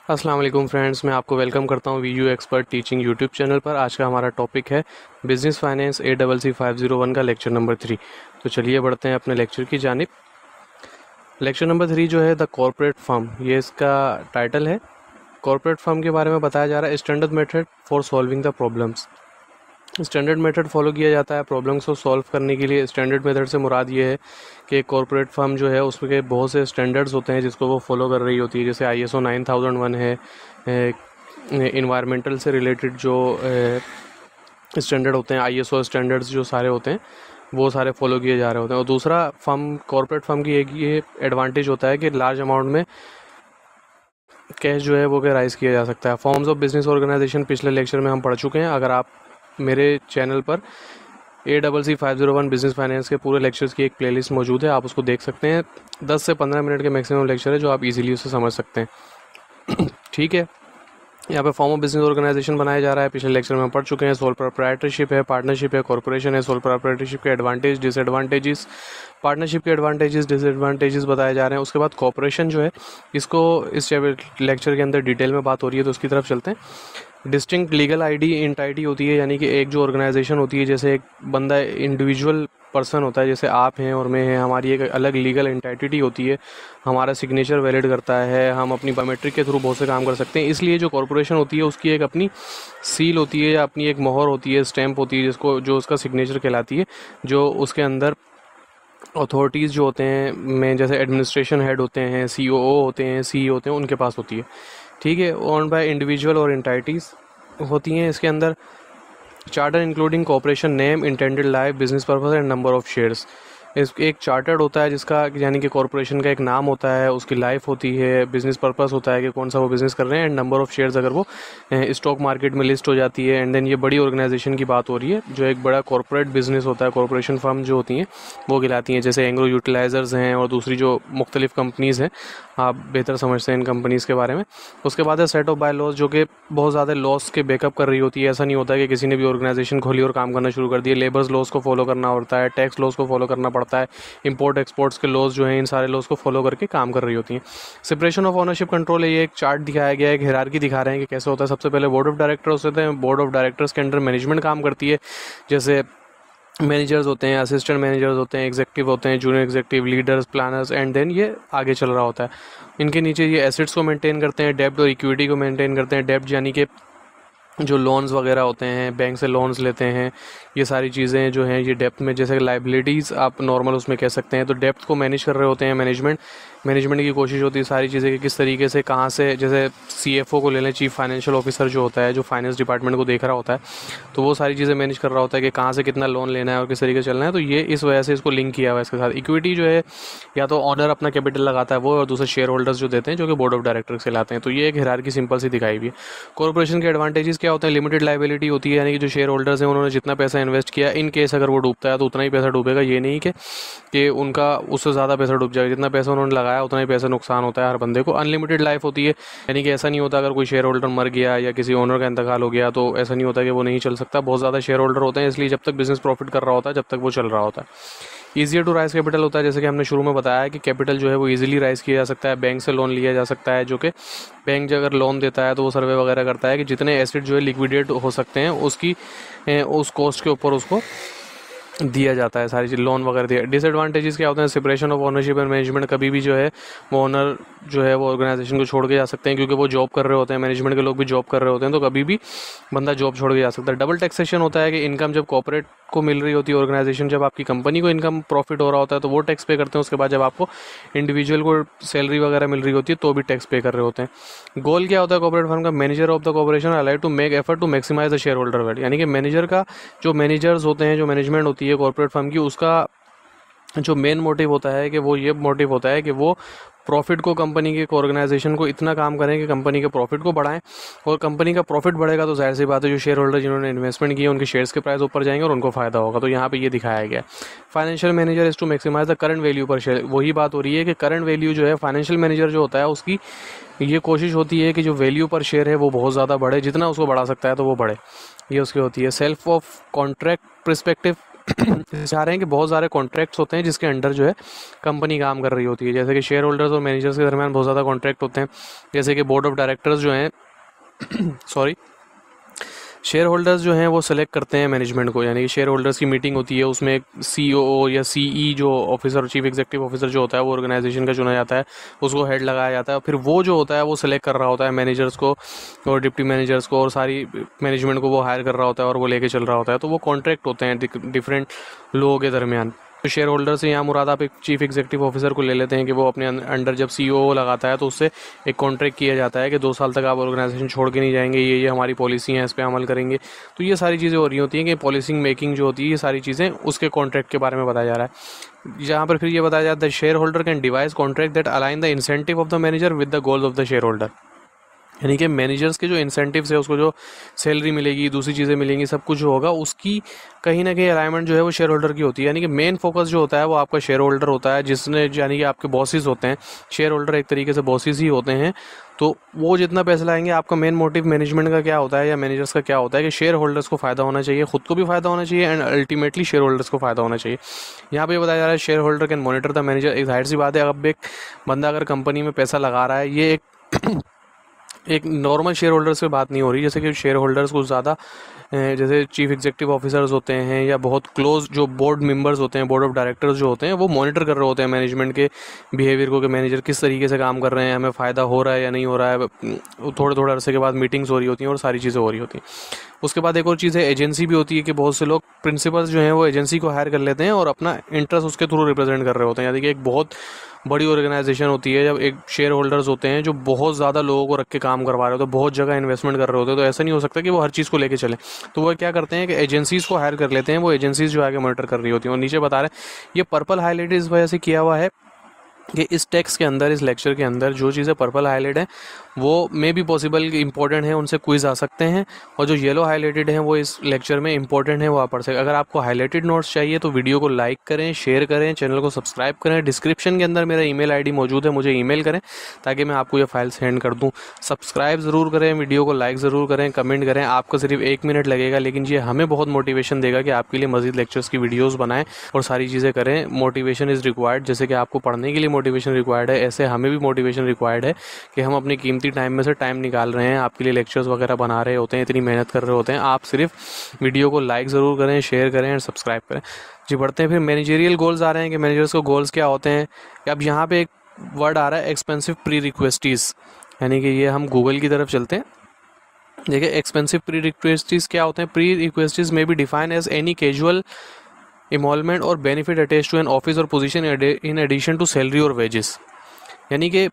अस्सलाम वालेकुम फ्रेंड्स, मैं आपको वेलकम करता हूँ Vu expert teaching YouTube channel पर। आज का हमारा टॉपिक है बिजनेस फाइनेंस ACC 501 का लेक्चर नंबर 3। तो चलिए बढ़ते हैं अपने लेक्चर की जानिब। लेक्चर नंबर 3 जो है द कॉर्पोरेट फर्म, ये इसका टाइटल है। कॉर्पोरेट फर्म के बारे में बताया जा रहा है standard method for solving the problems. Standard method follow किया जाता है प्रॉब्लम्स को सॉल्व करने के लिए। स्टैंडर्ड मेथड से मुराद ये है कि कॉर्पोरेट फर्म जो है उसमें बहुत से स्टैंडर्ड्स होते हैं जिसको वो फॉलो कर रही होती है। जैसे ISO 9001 है, इन्वायरमेंटल से रिलेटेड जो स्टैंडर्ड होते हैं, ISO स्टैंडर्ड्स जो सारे होते हैं वो सारे फॉलो किए जा रहे होते हैं। और दूसरा, फर्म कॉर्पोरेट फर्म की एक ये एडवांटेज होता है कि लार्ज अमाउंट में कैश जो है वो राइज किया जा सकता है। फॉर्म्स ऑफ बिजनेस ऑर्गेनाइजेशन पिछले लेक्चर में हम पढ़ चुके हैं। अगर आप मेरे चैनल पर ACC 501 बिजनेस फाइनेंस के पूरे लेक्चर्स की एक प्लेलिस्ट मौजूद है, आप उसको देख सकते हैं। 10 से 15 मिनट के मैक्सिमम लेक्चर है जो आप इजीली उससे समझ सकते हैं। ठीक है, यहाँ पे फॉर्म ऑफ बिजनेस ऑर्गेनाइजेशन बनाया जा रहा है। पिछले लेक्चर में हम पढ़ चुके हैं। सोल प्रोप्राइटरशिप है, पार्टनरशिप है, कॉर्पोरेशन है। सोल प्रोप्राइटरशिप के एडवांटेज, डिसएडवांटेजेस, पार्टनरशिप के एडवांटेजेस, डिसएडवांटेजेस बताए जा रहे हैं। उसके बाद कॉर्पोरेशन जो है, इसको इस लेक्चर के अंदर डिटेल में बात हो रही है, तो उसकी तरफ चलते हैं। डिस्टिंक्ट लीगल एंटिटी होती है, यानी कि एक जो ऑर्गेनाइजेशन होती है, जैसे एक बंदा इंडिविजुअल पर्सन होता है, जैसे आप हैं और मैं हैं, हमारी एक अलग लीगल एंटिटी होती है। हमारा सिग्नेचर वैलिड करता है, हम अपनी बायोमेट्रिक के थ्रू बहुत से काम कर सकते हैं। इसलिए जो कॉर्पोरेशन होती है उसकी एक अपनी सील होती है या अपनी एक मोहर होती है, स्टैंप होती है, जिसको जो उसका सिग्नेचर कहलाती है। जो उसके अंदर अथॉरिटीज़ जो होते हैं में, जैसे एडमिनिस्ट्रेशन हेड होते हैं, COO होते हैं, CE होते हैं, उनके पास होती है। ठीक है, ओन्ड बाय इंडिविजुअल और एंटिटीज़ होती हैं इसके अंदर। Charter including corporation name, intended life, business purpose and number of shares. इस एक चार्टर्ड होता है जिसका यानी कि कॉर्पोरेशन का एक नाम होता है, उसकी लाइफ होती है, बिजनेस पर्पस होता है कि कौन सा वो बिजनेस कर रहे हैं, एंड नंबर ऑफ शेयर्स अगर वो स्टॉक मार्केट में लिस्ट हो जाती है। एंड देन ये बड़ी ऑर्गेनाइजेशन की बात हो रही है, जो एक बड़ा कॉर्पोरेट बिजनेस होता है। कॉर्पोरेशन फर्म जो होती हैं वो कहलाती हैं, जैसे एंग्रो यूटिलाइजर्स हैं और दूसरी जो मुख्तलिफ कंपनीज़ हैं, आप बेहतर समझते हैं इन कंपनीज़ के बारे में। उसके बाद है सेट ऑफ बाय लॉज, जो कि बहुत ज़्यादा लॉस के बैकअप कर रही होती है। ऐसा नहीं होता है कि किसी ने भी ऑर्गेनाइजेशन खोली और काम करना शुरू कर दिया। लेबर्स लॉस को फॉलो करना होता है, टैक्स लॉस को फॉलो करना पड़ता है, इंपोर्ट एक्सपोर्ट्स के लॉस जो हैं, इन सारे लॉस को फॉलो करके काम कर रही होती हैं। सेपरेशन ऑफ ओनरशिप कंट्रोल है, ये एक चार्ट दिखाया गया है, एक हायरार्की दिखा रहे हैं कि कैसे होता है। सबसे पहले बोर्ड ऑफ डायरेक्टर्स होते हैं। बोर्ड ऑफ डायरेक्टर्स के अंडर मैनेजमेंट काम करती है, जैसे मैनेजर्स होते हैं, असिस्टेंट मैनेजर्स होते हैं, एग्जीक्यूटिव होते हैं, junior executive, leaders, planners, and then ये आगे चल रहा होता है। इनके नीचे ये एसेट्स को मेंटेन करते हैं, डेब्ट और इक्विटी को मेंटेन करते हैं। डेब्ट यानी कि जो लोन्स वगैरह होते हैं, बैंक से लोन्स लेते हैं, ये सारी चीज़ें जो हैं ये डेप्थ में, जैसे लाइबिलिटीज़ आप नॉर्मल उसमें कह सकते हैं। तो डेप्थ को मैनेज कर रहे होते हैं मैनेजमेंट की कोशिश होती है सारी चीज़ें कि किस तरीके से, कहाँ से, जैसे CFO को ले लें, चीफ फाइनेंशियल ऑफिसर जो होता है, जो फाइनेंस डिपार्टमेंट को देख रहा होता है, तो वो सारी चीज़ें मैनेज कर रहा होता है कि कहाँ से कितना लोन लेना है और किस तरीके से चलना है। तो ये इस वजह से इसको लिंक किया हुआ है इसके साथ। इक्विटी जो है, या तो ऑनर अपना कैपिटल लगाता है वो, और दूसरे शेयर होल्डर्स जो देते हैं, जो कि बोर्ड ऑफ डायरेक्टर्स से लाते हैं। तो ये एक हायरार्की सिंपल सी दिखाई हुई है। कॉर्पोरेशन के एडवांटेजेस क्या होते हैं? लिमिटेड लायबिलिटी होती है, यानी कि जो शेयर होल्डर्स हैं उन्होंने जितना पैसा इन्वेस्ट किया, इन केस अगर वो डूबता है तो उतना ही पैसा डूबेगा। ये नहीं कि उनका उससे ज़्यादा पैसा डूब जाएगा, जितना पैसा उन्होंने लगाया उतना ही पैसा नुकसान होता है हर बंदे को। अनलिमिटेड लाइफ होती है, यानी कि ऐसा नहीं होता अगर कोई शेयर होल्डर मर गया या किसी ओनर का इंतकाल हो गया तो ऐसा नहीं होता कि वो नहीं चल सकता। बहुत ज़्यादा शेयर होल्डर होते हैं, इसलिए जब तक बिजनेस प्रॉफिट कर रहा होता है, जब तक वो चल रहा होता है। ईजियर टू राइज कैपिटल होता है, जैसे कि हमने शुरू में बताया कि कैपिटल जो है वो इजीली राइज किया जा सकता है। बैंक से लोन लिया जा सकता है, जो कि बैंक अगर लोन देता है तो वो सर्वे वगैरह करता है कि जितने एसेट जो है लिक्विडेट हो सकते हैं उसकी उस कॉस्ट के ऊपर उसको दिया जाता है, सारी चीज़ लोन वगैरह दिया। डिसएडवांटेजेस क्या होते हैं? Separation of ownership and management, कभी भी जो है वो ओनर जो है वो ऑर्गेनाइजेशन को छोड़ के जा सकते हैं, क्योंकि वो जॉब कर रहे होते हैं, मैनेजमेंट के लोग भी जॉब कर रहे होते हैं, तो कभी भी बंदा जॉब छोड़ के जा सकता है। डबल टैक्सेशन होता है कि इनकम जब कॉर्पोरेट को मिल रही होती है, ऑर्गेनाइजेशन, जब आपकी कंपनी को इनकम प्रॉफिट हो रहा होता है तो वो टैक्स पे करते हैं। उसके बाद जब आपको इंडिविजुअल को सैलरी वगैरह मिल रही होती है तो भी टैक्स पे कर रहे होते हैं। गोल क्या होता है कॉर्पोरेट फर्म का? Manager of the corporation allied to make effort to maximise the share holder value, यानी कि मैनेजर का, जो मैनेजर्स होते हैं, जो मैनेजमेंट होती है कॉर्पोरेट फर्म की, उसका जो मेन मोटिव होता है कि वो ये मोटिव होता है कि वो प्रॉफिट को, कंपनी के ऑर्गेनाइजेशन को इतना काम करें कि कंपनी के प्रॉफिट को बढ़ाएं। और कंपनी का प्रॉफिट बढ़ेगा तो जाहिर सी बात है जो शेयर होल्डर जिन्होंने इन्वेस्टमेंट की है उनके शेयर्स के प्राइस ऊपर जाएंगे और उनको फायदा होगा। तो यहाँ पे ये दिखाया गया। Financial manager is to maximise the current value per share, वही बात हो रही है कि करंट वैल्यू जो है, फाइनेंशियल मैनेजर जो होता है उसकी ये कोशिश होती है कि जो वैल्यू पर शेयर है वो बहुत ज़्यादा बढ़े, जितना उसको बढ़ा सकता है तो वो बढ़े, ये उसकी होती है। सेल्फ ऑफ कॉन्ट्रैक्ट परस्पेक्टिव चाह रहे हैं कि बहुत सारे कॉन्ट्रैक्ट्स होते हैं जिसके अंडर जो है कंपनी काम कर रही होती है, जैसे कि शेयर होल्डर्स और मैनेजर्स के दरमियान बहुत ज़्यादा कॉन्ट्रैक्ट होते हैं, जैसे कि बोर्ड ऑफ डायरेक्टर्स जो हैं सॉरी शेयर होल्डर्स जो हैं वो सेलेक्ट करते हैं मैनेजमेंट को, यानी कि शेयर होल्डर्स की मीटिंग होती है, उसमें एक सीओओ या सीई जो ऑफिसर, चीफ एग्जीक्यूटिव ऑफिसर जो होता है वो ऑर्गेनाइजेशन का चुना जाता है, उसको हेड लगाया जाता है, फिर वो जो होता है वो सेलेक्ट कर रहा होता है मैनेजर्स को और डिप्टी मैनेजर्स को और सारी मैनेजमेंट को वो हायर कर रहा होता है और वो लेके चल रहा होता है। तो वो कॉन्ट्रैक्ट होते हैं डिफरेंट लोगों के दरमियान। तो शेयर होल्डर से यहाँ मुराद आप एक चीफ एग्जीक्यूटिव ऑफिसर को ले लेते हैं कि वो अपने अंडर जब सीईओ लगाता है तो उससे एक कॉन्ट्रैक्ट किया जाता है कि 2 साल तक आप ऑर्गेनाइजेशन छोड़ के नहीं जाएंगे, ये हमारी पॉलिसी है, इस पर अमल करेंगे। तो ये सारी चीज़ें हो रही होती हैं कि पॉलिसी मेकिंग जो होती है, ये सारी चीज़ें उसके कॉन्ट्रैक्ट के बारे में बताया जा रहा है। यहाँ पर फिर ये बताया जाता है share holder can device contract that align the incentive of the manager with the goals of the share holder, यानी कि मैनेजर्स के जो इंसेंटिव्स है, उसको जो सैलरी मिलेगी, दूसरी चीज़ें मिलेंगी, सब कुछ जो होगा उसकी कहीं ना कहीं अलाइनमेंट जो है वो शेयर होल्डर की होती है। यानी कि मेन फोकस जो होता है वो आपका शेयर होल्डर होता है, जिसने यानी कि आपके बॉसेस होते हैं, शेयर होल्डर एक तरीके से बॉसेस ही होते हैं। तो वो जितना पैसा लाएंगे, आपका मेन मोटिव मैनेजमेंट का क्या होता है या मैनेजर्स का क्या होता है कि शेयर होल्डर्स को फ़ायदा होना चाहिए, खुद को भी फ़ायदा होना चाहिए एंड अल्टीमेटली शेयर होल्डर्स को फ़ायदा होना चाहिए। यहाँ पे बताया जा रहा है share holder can monitor the manager. एक जाहिर सी बात है, अब एक बंदा अगर कंपनी में पैसा लगा रहा है, ये एक नॉर्मल शेयर होल्डर्स से बात नहीं हो रही, जैसे कि शेयर होल्डर्स कुछ ज़्यादा जैसे चीफ एग्जीक्यूटिव ऑफिसर्स होते हैं या बहुत क्लोज जो बोर्ड मेंबर्स होते हैं, बोर्ड ऑफ डायरेक्टर्स जो होते हैं, वो मॉनिटर कर रहे होते हैं मैनेजमेंट के बिहेवियर को कि मैनेजर किस तरीके से काम कर रहे हैं, हमें फ़ायदा हो रहा है या नहीं हो रहा है। थोड़े थोड़े अरसे के बाद मीटिंग्स हो रही होती हैं और सारी चीज़ें हो रही होती हैं। उसके बाद एक और चीज़ है, एजेंसी भी होती है कि बहुत से लोग प्रिंसिपल्स जो हैं वो एजेंसी को हायर कर लेते हैं और अपना इंटरेस्ट उसके थ्रू रिप्रेजेंट कर रहे होते हैं। यानी कि एक बहुत बड़ी ऑर्गेनाइजेशन होती है, जब एक शेयर होल्डर्स होते हैं जो बहुत ज़्यादा लोगों को रख के काम करवा रहे होते हैं, बहुत जगह इन्वेस्टमेंट कर रहे होते हैं, तो ऐसा नहीं हो सकता कि वो हर चीज़ को लेके चलें। तो वो क्या करते हैं कि एजेंसीज़ को हायर कर लेते हैं, वो एजेंसीज़ जो आगे मॉनिटर कर रही होती हैं। और नीचे बता रहे हैं ये पर्पल हाईलाइट इस वजह से किया हुआ है कि इस टेक्स्ट के अंदर, इस लेक्चर के अंदर जो चीज़ें पर्पल हाईलाइट हैं वो मे बी पॉसिबल इंपॉर्टेंट है, उनसे क्विज आ सकते हैं, और जो येलो हाईलाइटेड हैं वो इस लेक्चर में इंपॉर्टेंट है, वो आप पढ़ सकते। अगर आपको हाईलाइटेड नोट्स चाहिए तो वीडियो को लाइक करें, शेयर करें, चैनल को सब्सक्राइब करें। डिस्क्रिप्शन के अंदर मेरा ईमेल आईडी मौजूद है, मुझे ईमेल करें ताकि मैं आपको ये फाइल सेंड कर दूँ। सब्सक्राइब ज़रूर करें, वीडियो को लाइक ज़रूर करें, कमेंट करें। आपको सिर्फ 1 मिनट लगेगा, लेकिन ये हमें बहुत मोटिवेशन देगा कि आपके लिए मज़ीद लेक्चर्स की वीडियोज़ बनाएं और सारी चीज़ें करें। मोटिवेशन इज़ रिक्वायर्ड, जैसे कि आपको पढ़ने के लिए मोटिवेशन रिक्वायर्ड है, ऐसे हमें भी मोटिवेशन रिक्वायर्ड है कि हम अपनी कीमती टाइम में से टाइम निकाल रहे हैं, आपके लिए लेक्चर्स वगैरह बना रहे होते हैं, इतनी मेहनत कर रहे होते हैं। आप सिर्फ वीडियो को लाइक ज़रूर करें, शेयर करें और सब्सक्राइब करें। जी, बढ़ते हैं फिर मैनेजरियल गोल्स आ रहे हैं कि मैनेजर्स को गोल्स क्या होते हैं। अब यहाँ पे एक वर्ड आ रहा है एक्सपेंसिव प्री रिक्वेस्टीज, यानी कि ये हम गूगल की तरफ चलते हैं। देखिए एक्सपेंसिव प्री रिक्वेस्टीज क्या होते हैं। प्री रिक्वेस्टीज में be define as any casual emolument और benefit attach to an office और position in addition to salary और वेजेस। यानी कि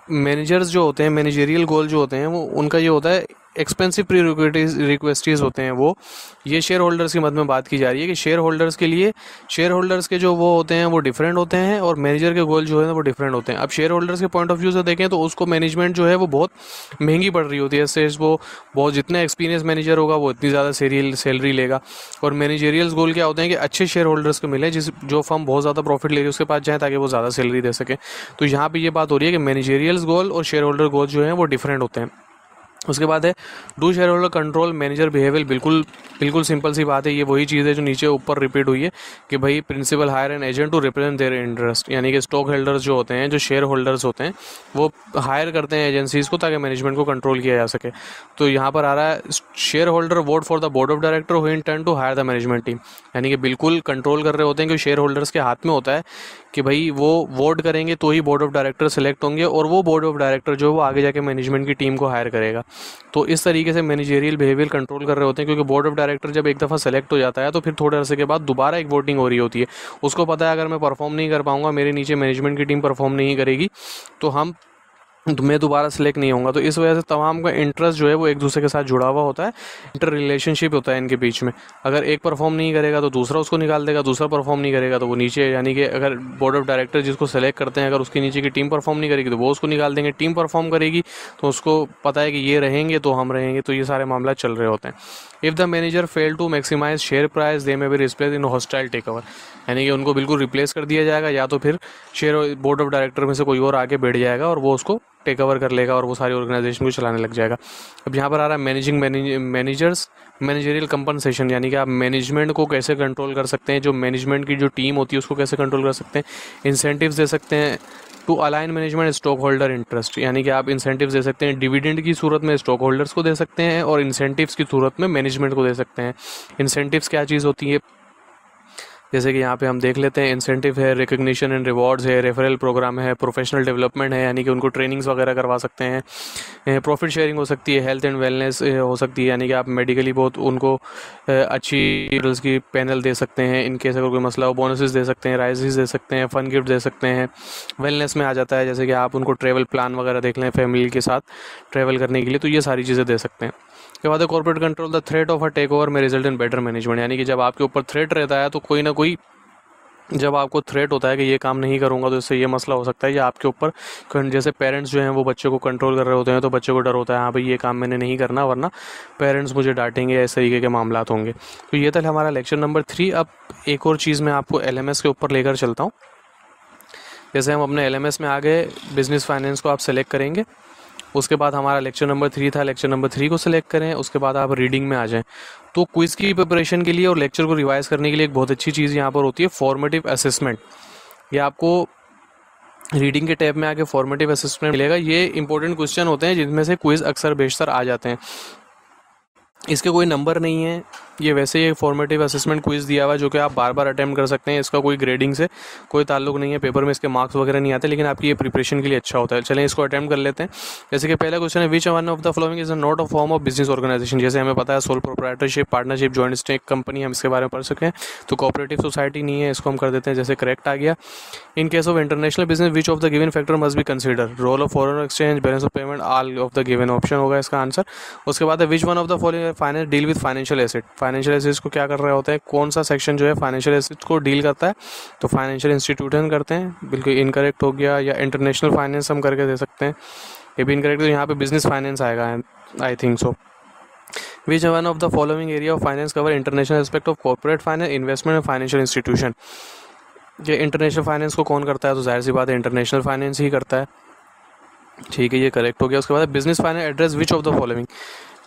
मैनेजर्स जो होते हैं, मैनेजरियल गोल जो होते हैं वो उनका ये होता है एक्सपेंसिव प्री रिक्वेस्टीज होते हैं। वो ये शेयर होल्डर्स की मद में बात की जा रही है कि शेयर होल्डर्स के लिए, शेयर होल्डर्स के जो वो होते हैं वो डिफरेंट होते हैं और मैनेजर के गोल जो है वो डिफरेंट होते हैं। अब शेयर होल्डर्स के पॉइंट ऑफ व्यू से देखें तो उसको मैनेजमेंट जो है वो बहुत महंगी पड़ रही होती है, इससे वो बहुत जितना एक्सपीरियंस मैनेजर होगा वो इतनी ज़्यादा सैलरी लेगा। और मैनेजरियल गोल क्या होते हैं कि अच्छे शेयर होल्डर्स को मिले, जो फर्म बहुत ज़्यादा प्रॉफिट ले रही है उसके पास जाए ताकि वो ज़्यादा सैलरी दे सके। तो यहाँ पर ये बात हो रही है कि मैनेजरियल गोल और शेयर होल्डर गोल जो है वो डिफरेंट होते हैं। उसके बाद है do share holder control manager behaviour. बिल्कुल सिंपल सी बात है, ये वही चीज़ है जो नीचे ऊपर रिपीट हुई है कि भाई principal hire an agent to represent their interest, यानी कि स्टॉक होल्डर्स जो होते हैं, जो शेयर होल्डर्स होते हैं, वो हायर करते हैं एजेंसीज को ताकि मैनेजमेंट को कंट्रोल किया जा सके। तो यहाँ पर आ रहा है share holder vote for the board of director who in turn to hire the management team, यानी कि बिल्कुल कंट्रोल कर रहे होते हैं कि शेयर होल्डर्स के हाथ में होता है कि भाई वो वोट करेंगे तो ही बोर्ड ऑफ डायरेक्टर सेलेक्ट होंगे और वो बोर्ड ऑफ डायरेक्टर जो है वो आगे जाके मैनेजमेंट की टीम को हायर करेगा। तो इस तरीके से मैनेजरियल बिहेवियर कंट्रोल कर रहे होते हैं, क्योंकि बोर्ड ऑफ डायरेक्टर जब एक दफ़ा सेलेक्ट हो जाता है तो फिर थोड़े अरसे के बाद दोबारा एक वोटिंग हो रही होती है। उसको पता है अगर मैं परफॉर्म नहीं कर पाऊंगा, मेरे नीचे मैनेजमेंट की टीम परफॉर्म नहीं करेगी, तो मैं दोबारा सिलेक्ट नहीं होऊंगा। तो इस वजह से तमाम का इंटरेस्ट जो है वो एक दूसरे के साथ जुड़ा हुआ होता है, इंटर रिलेशनशिप होता है इनके बीच में। अगर एक परफॉर्म नहीं करेगा तो दूसरा उसको निकाल देगा, दूसरा परफॉर्म नहीं करेगा तो वो नीचे, यानी कि अगर बोर्ड ऑफ डायरेक्टर जिसको सेलेक्ट करते हैं अगर उसके नीचे की टीम परफॉर्म नहीं करेगी तो वो उसको निकाल देंगे, टीम परफॉर्म करेगी तो उसको पता है कि ये रहेंगे तो हम रहेंगे। तो ये सारे मामला चल रहे होते हैं। If the manager fail to maximise share price they may be replace in hostile take over, यानी कि उनको बिल्कुल रिप्लेस कर दिया जाएगा या तो फिर शेयर बोर्ड ऑफ डायरेक्टर में से कोई और आके बैठ जाएगा और वो उसको टेक ओवर कर लेगा और वो सारी ऑर्गेनाइजेशन को चलाने लग जाएगा। अब यहाँ पर आ रहा है मैनेजरियल कंपनसेशन, यानी कि आप मैनेजमेंट को कैसे कंट्रोल कर सकते हैं, जो मैनेजमेंट की जो टीम होती है उसको कैसे कंट्रोल कर सकते हैं। इंसेंटिव्स दे सकते हैं to align management stock holder interest, यानी कि आप इंसेंटिव्स दे सकते हैं डिविडेंड की सूरत में स्टॉक होल्डर्स को दे सकते हैं और इंसेंटिव्स की सूरत में मैनेजमेंट को दे सकते हैं। इंसेंटिव्स क्या चीज़ होती है, जैसे कि यहाँ पे हम देख लेते हैं, इंसेंटिव है, रिकग्निशन एंड रिवॉर्ड्स है, रेफरल प्रोग्राम है, प्रोफेशनल डेवलपमेंट है, यानी कि उनको ट्रेनिंग्स वगैरह करवा सकते हैं, प्रॉफिट शेयरिंग हो सकती है, हेल्थ एंड वेलनेस हो सकती है, यानी कि आप मेडिकली बहुत उनको अच्छी की पैनल दे सकते हैं इन केस अगर कोई मसला हो, बोनसेस दे सकते हैं, राइजेस दे सकते हैं, फन गिफ्ट दे सकते हैं। वेलनेस में आ जाता है जैसे कि आप उनको ट्रैवल प्लान वगैरह देख लें फैमिली के साथ ट्रैवल करने के लिए, तो ये सारी चीज़ें दे सकते हैं। उसके बाद corporate control, the threat of a take over में रिजल्ट इन बेटर मैनेजमेंट, यानी कि जब आपके ऊपर थ्रेट रहता है तो कोई ना कोई, जब आपको थ्रेट होता है कि ये काम नहीं करूंगा तो इससे ये मसला हो सकता है या आपके ऊपर, जैसे पेरेंट्स जो हैं वो बच्चों को कंट्रोल कर रहे होते हैं तो बच्चे को डर होता है हाँ भाई ये काम मैंने नहीं करना वरना पेरेंट्स मुझे डांटेंगे, इस तरीके के मामला होंगे। तो ये था हमारा लेक्चर नंबर 3। अब एक और चीज़ मैं आपको LMS के ऊपर लेकर चलता हूँ। जैसे हम अपने LMS में आ गए, बिजनेस फाइनेंस को आप सेलेक्ट करेंगे, उसके बाद हमारा लेक्चर नंबर 3 था, लेक्चर नंबर 3 को सिलेक्ट करें, उसके बाद आप रीडिंग में आ जाएं। तो क्विज़ की प्रिपरेशन के लिए और लेक्चर को रिवाइज करने के लिए एक बहुत अच्छी चीज़ यहाँ पर होती है फॉर्मेटिव असेसमेंट। ये आपको रीडिंग के टैब में आके फॉर्मेटिव असेसमेंट मिलेगा। ये इंपॉर्टेंट क्वेश्चन होते हैं जिनमें से क्विज़ अक्सर बेशतर आ जाते हैं। इसके कोई नंबर नहीं है, ये वैसे ही एक फॉर्मेटिव असेसमेंट क्विज़ दिया हुआ है जो कि आप बार बार अटैम्प्ट कर सकते हैं। इसका कोई ग्रेडिंग से कोई ताल्लुक नहीं है, पेपर में इसके मार्क्स वगैरह नहीं आते, लेकिन आपकी ये प्रिपरेशन के लिए अच्छा होता है। चलें इसको अटैम्प्ट कर लेते हैं। जैसे कि पहला क्वेश्चन है, which one of the following is not a form of business organisation. जैसे हमें पता है sole proprietorship, partnership, joint stake company, हम इसके बारे में पढ़ सकें, तो कोऑपरेटिव सोसाइटी नहीं है, इसको हम कर देते हैं जैसे करेक्ट आ गया। In case of international business which of the given factor must be consider, role of foreign exchange, balance of payment, all of the given option होगा इसका आंसर। उसके बाद है which one of the following finance deal with financial asset. Financial assets को क्या कर रहे होते हैं, कौन सा सेक्शन जो है फाइनेंशियल एसेट्स को डील करता है, तो फाइनेंशियल इंस्टीट्यूशन करते हैं, बिल्कुल इनकरेक्ट हो गया। या इंटरनेशनल फाइनेंस हम करके दे सकते हैं, ये भी इनकरेक्ट, तो यहाँ पे बिजनेस फाइनेंस आएगा, I think so. Which one of the following area of finance cover international aspect of corporate finance, investment and financial institution. ये इंटरनेशनल फाइनेंस को कौन करता है, तो जाहिर सी बात है इंटरनेशनल फाइनेंस ही करता है, ठीक है, ये करेक्ट हो गया। उसके बाद business finance address which of the following,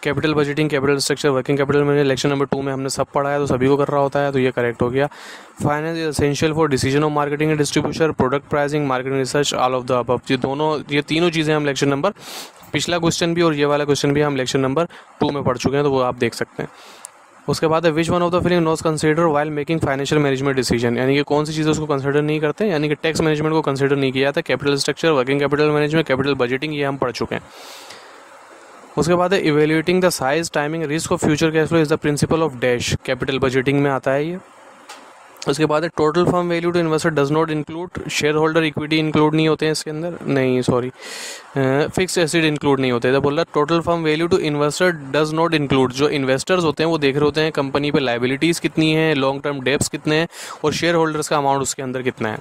capital budgeting, capital structure, working capital management, lecture number 2 में हमने सब पढ़ा है तो सभी को कर रहा होता है, तो ये करेक्ट हो गया। Finance is essential for decision of marketing and distribution, product pricing, marketing research, all of the above. ये तीनों चीज़ें हम लेक्चर नंबर, पिछला क्वेश्चन भी और ये वाला क्वेश्चन भी हम लेक्चर नंबर 2 में पढ़ चुके हैं, तो वो आप देख सकते हैं। उसके बाद है which one of the following not consider while making financial management decision, यानी कि कौन सी चीज़ें उसको कंसीडर नहीं करते, यानी कि टैक्स मैनेजमेंट को कंसीडर नहीं किया था। Capital structure, working capital management, capital budgeting, ये हम पढ़ चुके हैं। उसके बाद है evaluating the size, timing, risk of future cash flow is the principle of dash, capital budgeting में आता है ये। उसके बाद है total firm value to investor does not include, share holder equity include नहीं होते हैं इसके अंदर, नहीं सॉरी, फिक्स एसेट इंक्लूड नहीं होते। तो बोल रहा total firm value to investor does not include, जो इन्वेस्टर्स होते हैं वो देख रहे होते हैं कंपनी पे लाइबिलिटीज़ कितनी है, लॉन्ग टर्म डेब्ट्स कितने हैं और शेयर होल्डर्स का अमाउंट उसके अंदर कितना है,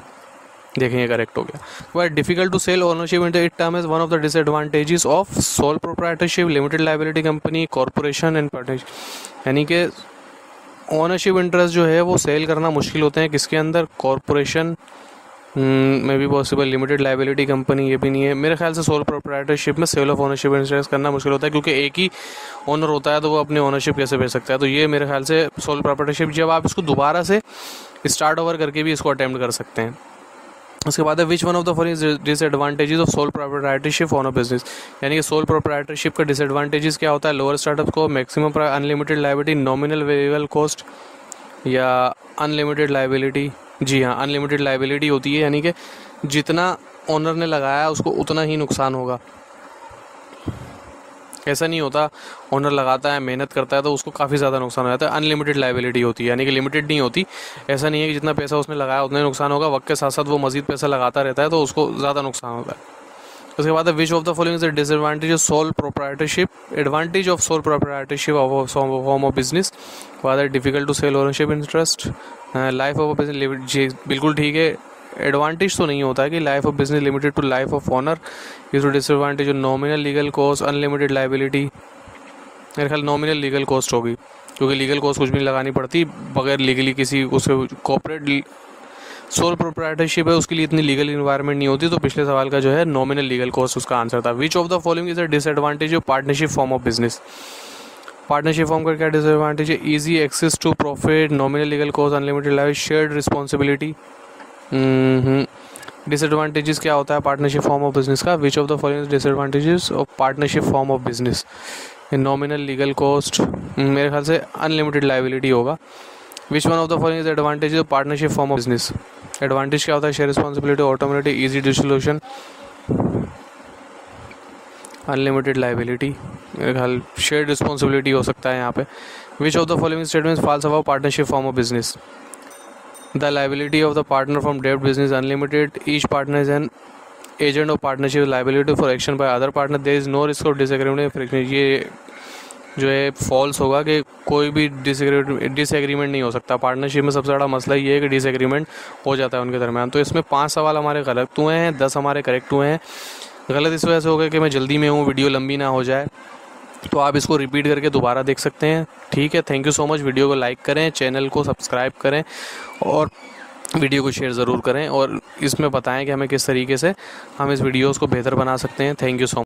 देखें ये करेक्ट हो गया। वह difficult to sell ownership in it term is one of the disadvantages of sole proprietorship, limited liability company, corporation and partnership, यानी कि ओनरशिप इंटरेस्ट जो है वो सेल करना मुश्किल होते हैं किसके अंदर, कॉर्पोरेशन में भी पॉसिबल, लिमिटेड लाइबिलिटी कंपनी ये भी नहीं है। मेरे ख्याल से सोल प्रोप्राइटरशिप में सेल ऑफ ओनरशिप इंटरेस्ट करना मुश्किल होता है क्योंकि एक ही ओनर होता है तो वो अपनी ओनरशिप कैसे बेच सकता है, तो ये मेरे ख्याल से सोल प्रोप्राइटरशिप, जब आप इसको दोबारा से स्टार्ट ओवर करके भी इसको अटेम्प्ट कर सकते हैं। उसके बाद है which one of the following disadvantages of sole proprietorship on a business, यानी कि सोल प्रोप्राइटरशिप का डिसएडवांटेजेस क्या होता है, लोअर स्टार्टअप को, maximum unlimited liability, nominal variable cost या अनलिमिटेड लायबिलिटी। जी हाँ, अनलिमिटेड लायबिलिटी होती है, यानी कि जितना ओनर ने लगाया उसको उतना ही नुकसान होगा। ऐसा नहीं होता, ओनर लगाता है, मेहनत करता है तो उसको काफ़ी ज़्यादा नुकसान हो जाता है। अनलिमिटेड लायबिलिटी होती है, यानी कि लिमिटेड नहीं होती। ऐसा नहीं है कि जितना पैसा उसने लगाया उतना ही नुकसान होगा, वक्त के साथ साथ वो मजीद पैसा लगाता रहता है तो उसको ज़्यादा नुकसान होता है। उसके बाद which of the following is the disadvantage of sole proprietorship, advantage of sole proprietorship of form of business, बाद difficult to sell ownership interest, life of business, बिल्कुल ठीक है। एडवांटेज तो नहीं होता है कि life of business limited to life of owner, ये तो disadvantage, nominal legal cost, unlimited liability, मेरे ख्याल नॉमिनल लीगल कॉस्ट होगी क्योंकि लीगल कॉस्ट कुछ भी नहीं लगानी पड़ती बगैर लीगली किसी उसके कॉर्पोरेट सोल प्रोप्राइटरशिप है उसके लिए इतनी लीगल इन्वायरमेंट नहीं होती, तो पिछले सवाल का जो है नॉमिनल लीगल कॉस्ट उसका आंसर था। Which of the following is a disadvantage of partnership form of business. Partnership form का क्या डिसएडवांटेज है? Easy access to profit, nominal legal cost, unlimited life, shared responsibility. Disadvantages क्या होता है partnership form of business का? Which of the following disadvantages of partnership form of business? Nominal legal cost, मेरे ख्याल से अनलिमिटेड लाइबिलिटी होगा। Which one of the following is advantage of partnership form of business? Advantage क्या होता है? Share responsibility, automatic, easy dissolution, unlimited liability. मेरे ख्याल share responsibility हो सकता है यहाँ पे। Which of the following statements false about partnership form of business? The liability of the partner from डेब्ट business unlimited, each partner is an agent of partnership, liability for action by other partner, there is no risk of disagreement. ये जो है false होगा कि कोई भी disagreement नहीं हो सकता। पार्टनरशिप में सबसे बड़ा मसला ये है कि डिसएग्रीमेंट हो जाता है उनके दरमियान। तो इसमें 5 सवाल हमारे गलत हुए हैं, 10 हमारे करेक्ट हुए हैं। गलत इस वजह से हो गया कि मैं जल्दी में हूँ, वीडियो लंबी ना हो जाए, तो आप इसको रिपीट करके दोबारा देख सकते हैं। ठीक है, thank you so much. Video को लाइक करें, चैनल को सब्सक्राइब करें और वीडियो को शेयर ज़रूर करें, और इसमें बताएं कि हमें किस तरीके से हम इस वीडियोज़ को बेहतर बना सकते हैं। Thank you so much.